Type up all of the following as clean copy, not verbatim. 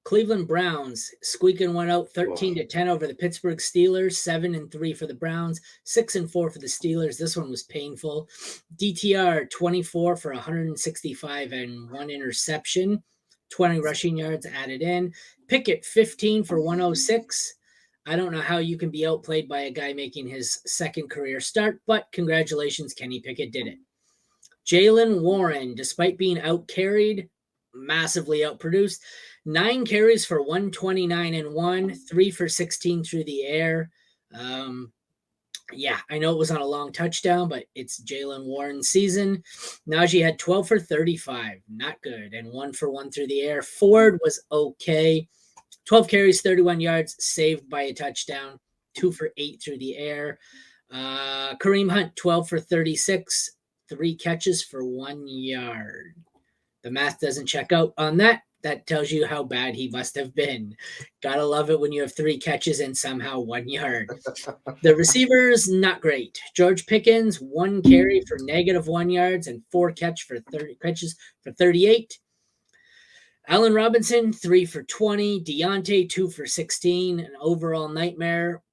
Cleveland Browns squeaking one out 13-10 Oh. over the Pittsburgh Steelers, 7-3 for the Browns, 6-4 for the Steelers. This one was painful. DTR 24 for 165 and one interception, 20 rushing yards added in. Pickett 15 for 106. I don't know how you can be outplayed by a guy making his second career start, but congratulations, Kenny Pickett did it. Jaylen Warren, despite being out-carried, massively outproduced. 9 carries for 129 and 1, 3 for 16 through the air. Yeah, I know it was on a long touchdown, but it's Jaylen Warren's season. Najee had 12 for 35, not good, and 1 for 1 through the air. Ford was okay. 12 carries, 31 yards, saved by a touchdown, 2 for 8 through the air. Kareem Hunt, 12 for 36, 3 catches for 1 yard. The math doesn't check out on that. That tells you how bad he must have been. Gotta love it when you have 3 catches and somehow 1 yard. The receivers, not great. George Pickens, 1 carry for -1 yards and 4 catches for 38. Allen Robinson, 3 for 20. Deontay, 2 for 16. An overall nightmare.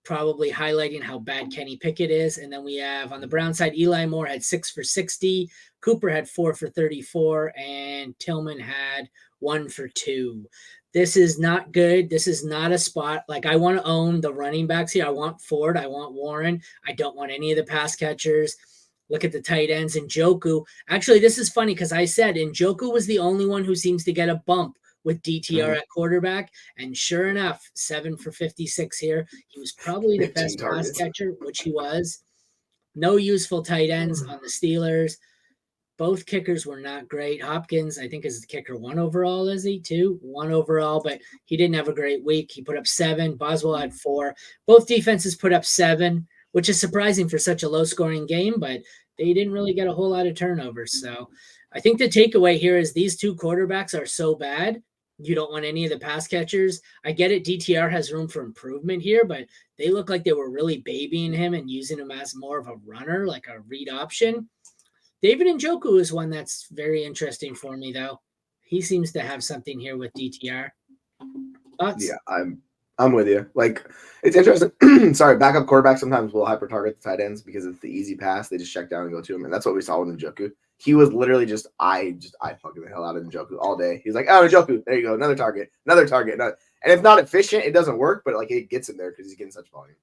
Probably highlighting how bad Kenny Pickett is. And then we have on the Brown side, Eli Moore had 6 for 60. Cooper had 4 for 34. And Tillman had 1 for 2. This is not good. This is not a spot. Like, I want to own the running backs here. I want Ford. I want Warren. I don't want any of the pass catchers. Look at the tight ends. Njoku. Actually, this is funny because I said Njoku was the only one who seems to get a bump with DTR at quarterback. And sure enough, 7 for 56 here. He was probably the best pass catcher, which he was. No useful tight ends on the Steelers. Both kickers were not great. Hopkins, I think, is the kicker 1 overall, is he? 2? 1 overall, but he didn't have a great week. He put up 7. Boswell had 4. Both defenses put up 7, which is surprising for such a low-scoring game, but they didn't really get a whole lot of turnovers. So I think the takeaway here is these 2 quarterbacks are so bad, you don't want any of the pass catchers. I get it, DTR has room for improvement here, but they look like they were really babying him and using him as more of a runner, like a read option. David Njoku is one that's very interesting for me, though. He seems to have something here with DTR. Thoughts? Yeah, I'm with you. Like, it's interesting. Sorry, backup quarterbacks sometimes will hyper target the tight ends because it's the easy pass. They just check down and go to him, and that's what we saw with Njoku. He was literally just eye fucking the hell out of Njoku all day. He's like, oh, Njoku, there you go, another target. And if not efficient, it doesn't work, but like it gets him there because he's getting such volume.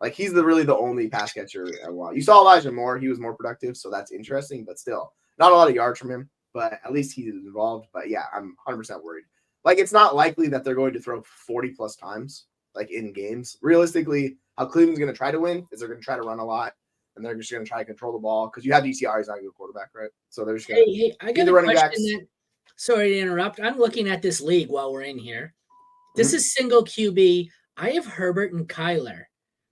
Like, he's really the only pass catcher I want. You saw Elijah Moore; he was more productive, so that's interesting. But still, not a lot of yards from him. But at least he's involved. But yeah, I'm 100% worried. Like, it's not likely that they're going to throw 40 plus times, like, in games. Realistically, how Cleveland's going to try to win is they're going to try to run a lot, and they're just going to try to control the ball because you have DCR, he's not a good quarterback, right? So they're just going to I got a running question backs. Sorry to interrupt. I'm looking at this league while we're in here. This is single QB. I have Herbert and Kyler.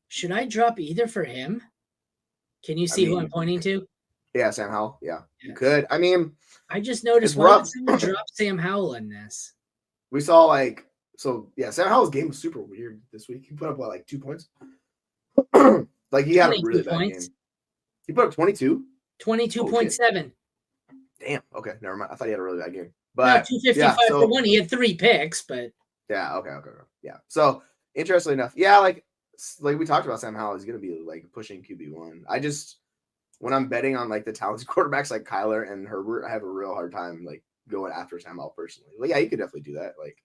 Should I drop either for him? Can you see who I'm pointing to? Yeah, Sam Howell. Yeah, you could. I mean, I just noticed why would someone drop Sam Howell in this? We saw Sam Howell's game was super weird this week. He put up 2 points? Like, he had a really bad game. He put up 22? 22.7. Damn. Okay, never mind. I thought he had a really bad game. But 255 for 1. He had 3 picks, but yeah, okay. Yeah. So, interestingly enough, yeah, like we talked about, Sam Howell is going to be like pushing QB1. I just, when I'm betting on like the talented quarterbacks like Kyler and Herbert, I have a real hard time like going after Sam Howell personally. Well, yeah, you could definitely do that. Like,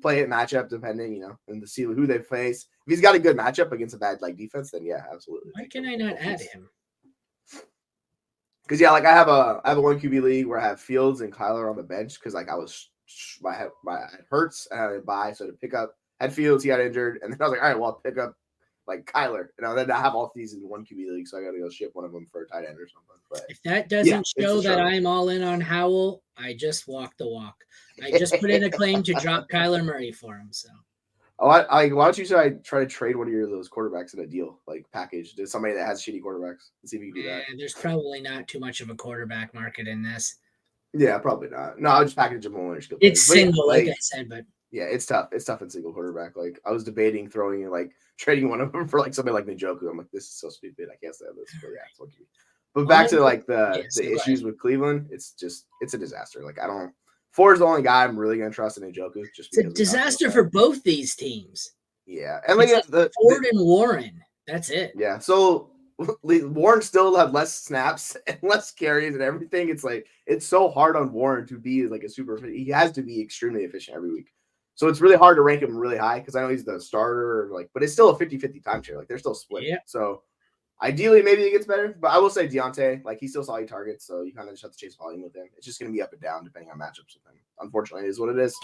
play it matchup depending, and to see who they face. If he's got a good matchup against a bad like defense, then yeah, absolutely. Why can I not add him? Because I have a 1 QB league where I have Fields and Kyler on the bench because like I had Hurts and I had a bye, so to pick up had Fields, he got injured, and then I was like, all right, well, I'll pick up like Kyler, then I have all these in 1 QB league, so I got to go ship one of them for a tight end or something. But if that doesn't show that I'm all in on Howell, I just walk the walk. I just put in a claim to drop Kyler Murray for him. So, why don't you try to trade one of those quarterbacks in a deal like package to somebody that has shitty quarterbacks and see if you can do that? There's probably not too much of a quarterback market in this. Yeah, probably not. No, I'll just package them all. It's single, like I said, but yeah, it's tough. It's tough in single quarterback. Like, I was debating trading one of them for like somebody like Njoku. I'm like, this is so stupid. I can't stand this. But yeah, it's lucky. But back to like the issues with Cleveland, it's a disaster. Like, 4 is the only guy I'm really gonna trust in Njoku. Just It's a because disaster for both these teams. Yeah, and like Ford and Warren. That's it. Yeah, so Warren still have less snaps and less carries and everything. It's like it's so hard on Warren to be like a super. He has to be extremely efficient every week. So it's really hard to rank him really high because I know he's the starter, like, but it's still a 50-50 timeshare. Like they're still split. Yeah. So ideally, maybe it gets better. But I will say Deontay, like he still saw you targets, so you kind of just have to chase volume with him. It's just going to be up and down depending on matchups with him. Unfortunately, it is what it is.